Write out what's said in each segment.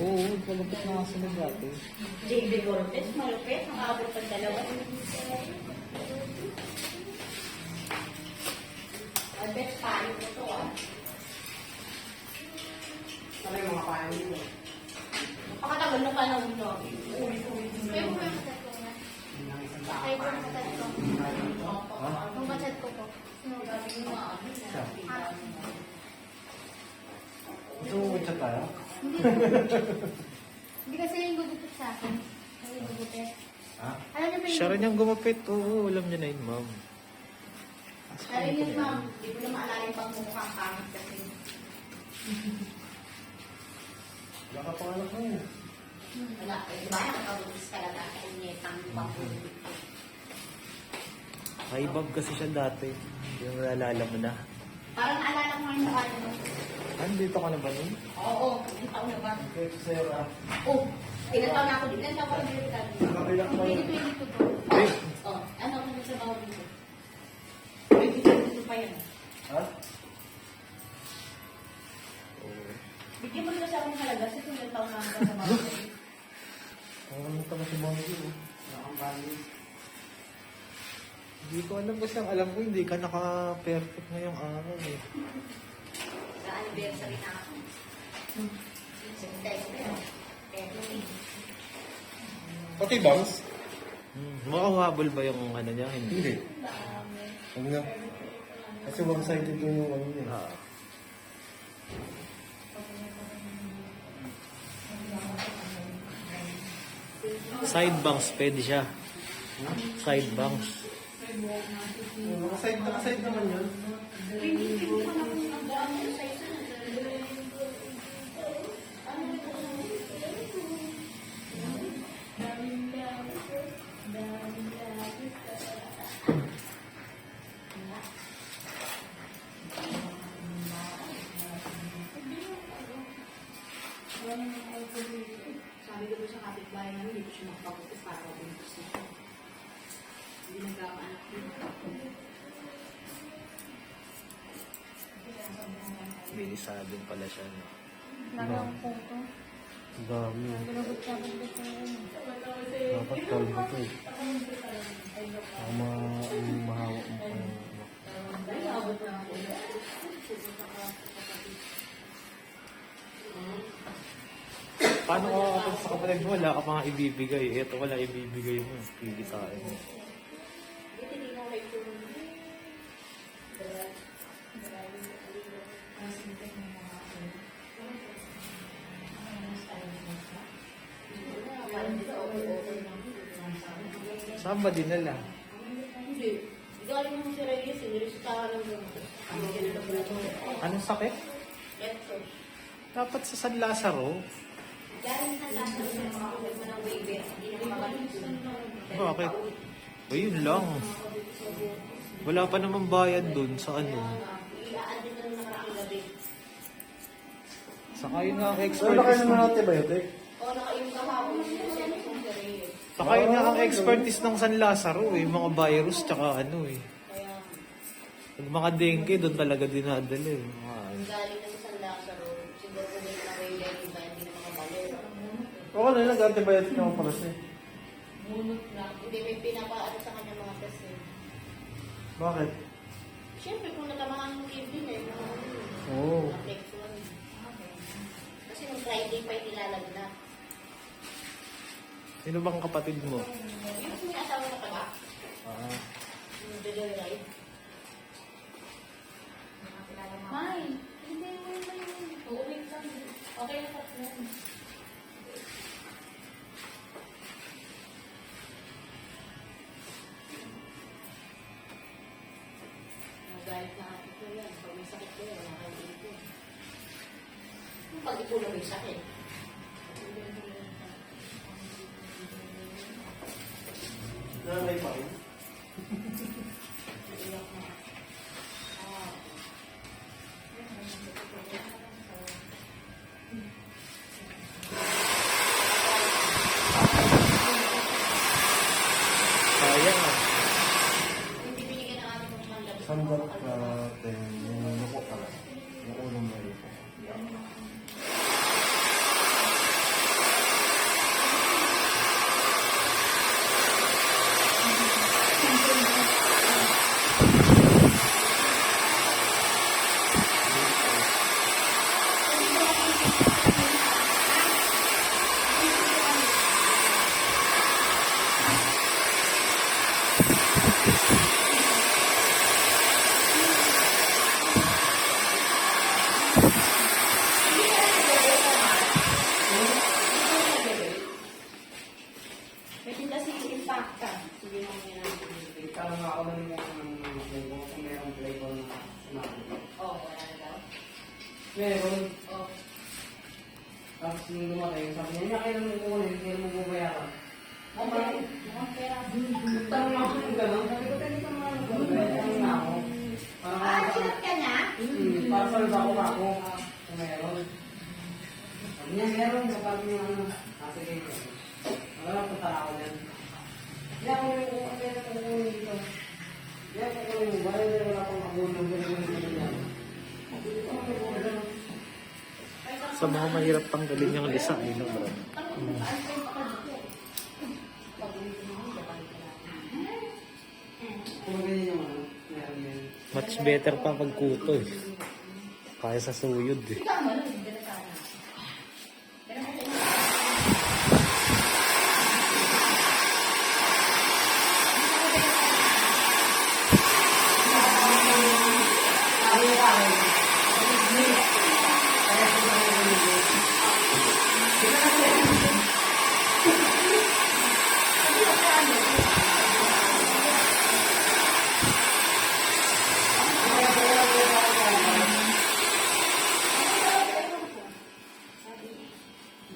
Oo, palapit na nga sila dati. JB Cortez, malupit. Nakabot pa dalawa. Best payo ko to Ano yung mga payo nito? Pakatagal na panahon nyo. Kaya mo yung matat ko nga. Kaya ko yung matat ko. Yung matat ko po. Gusto mo mag-chat tayo? Hindi kasi yung gugupit sa akin. Yung gugupit. Ha? Alam niyo ba yung Siya rin yung gumapit. Oo, alam niya na yun, ma'am. Narinig ma'am, di ko na maalala yung pagmumukhang pangit kasi. Wala ka pangalan mo yun. Wala, di ba? Nakakabugis ka lang dahil netang pangkulit. Kaibab kasi siya dati. Yung naalala mo na. Parang naalala ko ngayon na ano. Andito ka na ba nun? Oo, ilang taon na ba? Okay, sir. Oh, ilang taon na ako dito. Ilang taon na dito. Nakailan ka lang. 2022 po. Oh, ano ako nito sa bawal dito? Dito pa yan. Ha? Bigyan mo nila sa akong halaga kasi kung ilang taon na ako sa bawal dito. Ano ka ba si Bongi? Nakambali. Hindi ko alam. Basta alam ko hindi ka naka-perfect ngayong araw eh. Sa anniversary na ako. Pati bangs? Makahabol ba yung ano niya? Hindi. Hindi. Huwag na. Kasi one-sided yung ano niya. Ah. Side bangs, pwede siya. Side bangs. Nakaside naman yun. Sabi ko doon sa kapitbahay namin, hindi ko siya makapagupis para mabuntis na siya. Hindi nagkakaanak yun. Bilisadong pala siya. No? Nagawang photo. Ang dami. Ginagot siya ng gusto ko. Dapat kalbo to eh. Baka mahawak mo pa yung Dahil abot na ako. Paano ka kapag sa kapatid mo, wala ka pa nga ibibigay. Ito wala ibibigay mo. Pigitain mo. Hindi hindi mo kayo tulong. Saan ba dinala? Hindi. Galing mo si Reyes, niresitahan ng gamot. Ang laboratory. Anong sakit? Leptos. Dapat sa San Lazaro. Galing sa lahat ng mga ulit mo ng waiver, hindi na makabalik. Bakit? Ayun lang. Wala pa naman bayad dun sa ano. I-add din na nakaraang gabi. Saka yun nga ang Wala expert kayo is naman antibiotic? O nakainom kahapon yung seno kong si Reyes. Saka yun nga ang expertise ng San Lazaro eh. Mga virus tsaka ano eh. Kaya, Pag mga dengue, doon talaga dinadala eh. ang galing na sa San Lazaro, siguro na din na waiver, iba hindi na makabalik. Oo, na nag-antibiotic naman pala siya. Munot na. Hindi, may pinapaano sa kanya mga test eh. Bakit? Siyempre, kung natamaan yung kidney na yun, Oo. affection. Kasi nung Friday pa inilalag na. Sino bang kapatid mo? Yung may asawa na pala, Ah, yung Joyride. May, hindi mo yun. Oo, wait lang. Okay na pa yan. Nagalit na ako ko yan. Pag may sakit ko yan, wala kayo dito. Pag ito may sakit. Nanay pa rin. Iyak na. Ah. Yan na kayo naman kukunin, hindi mo bubayaran. Mukhang pera. Tanong ako ng gano'n. Sabi ko, ganito mga tanong na ako. Sinat ka niya? Para sa iba ko ako. Kung meron. Sabi niya, meron. Sabi niya, ano. Sige. Wala, punta ako dyan. Hindi ako yung kukunin dito. Hindi ako kukunin mo. Wala akong kabulong. Sa mga mahirap tanggalin yung lisa, ay no, bro. Kung ganyan yung ano. Meron yan. Much better pa pag kuto eh. Kaya sa suyod eh. Ikaw mo, hindi na sana. Pero kasi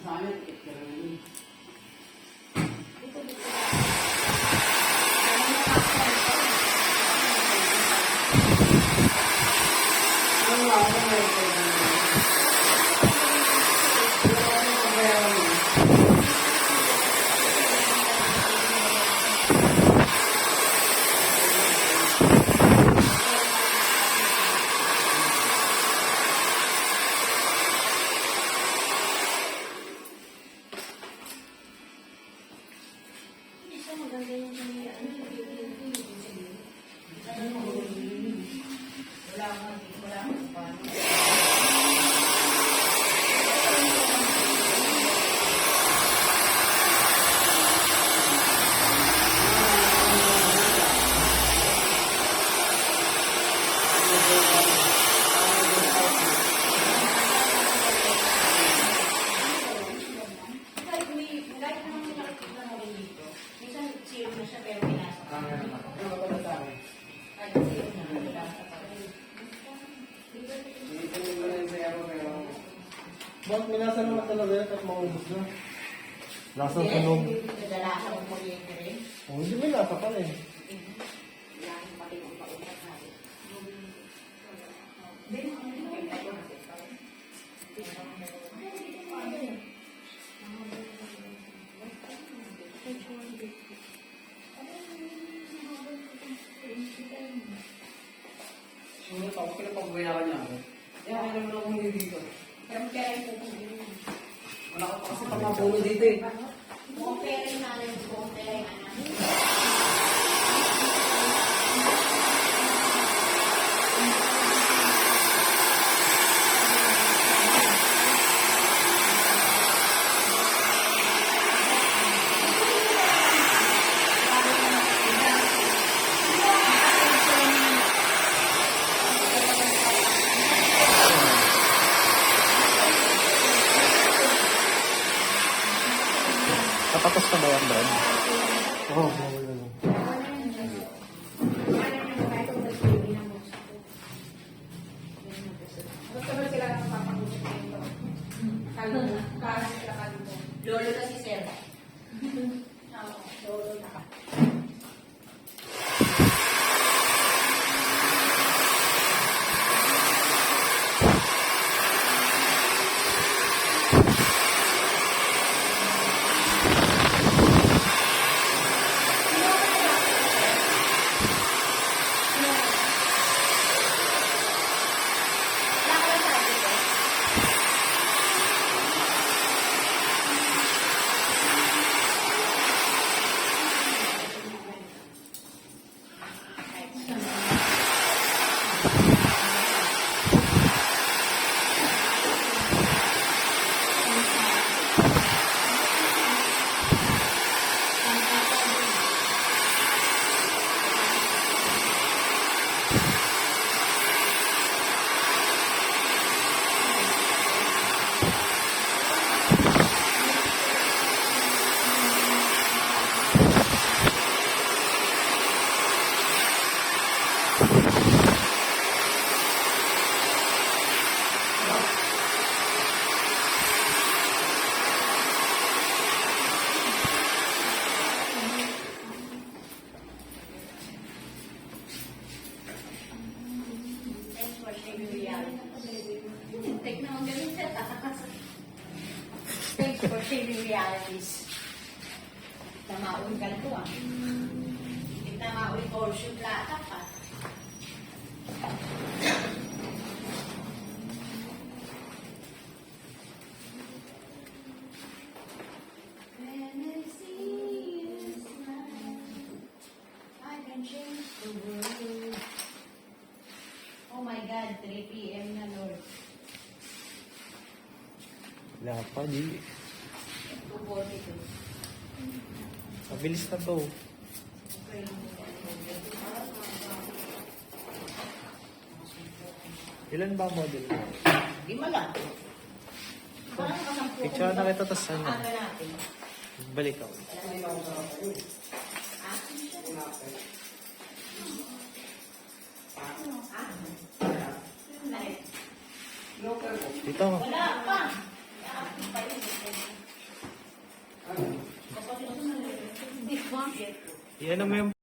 Sa amin, ganun. hindi siya maganda yung wala akong paano. Kahit naman nakikita mo rin dito, minsan zero na siya pero pinasa ka. Kahit zero na, pinasa ka rin. Bakit minasa naman talaga yan at maubos na? Lasang tunog. Kadalasan ng kuryente rin. Oh, hindi may lasa pala eh. Yan, pati kung paulat natin. Sumunod ako, pinapagbayaran niya ako. Kaya kaya naman ako hindi dito. Pero pera yung pupunin. Wala ka pa kasi pagmabulo dito eh. Mukhang pera yung nanay, mukhang pera yung anak. Tapos na ba yan, Brad? Oo, oh, bawal na lang. Gusto ba sila ng papag-usap nito? Kalbo. Para sila kalbo. Lolo na si Sir. Oo, lolo na ka. saving realities. Tamaon ka to ah. Tamaon portion plata pa. When I see you smile, I can change the world. Oh my God, 3 p.m. na, Lord. Wala pa, di. 2:42. Mabilis na to. Ilan ba ang model mo? Di mo lang. Parang kasampu. Picture na kita, tas ano? Ano natin? Balik ako. Akin siya. Dito mo. Wala pa. Akin pa yun. Ano? Hindi pa. Iyan mo yung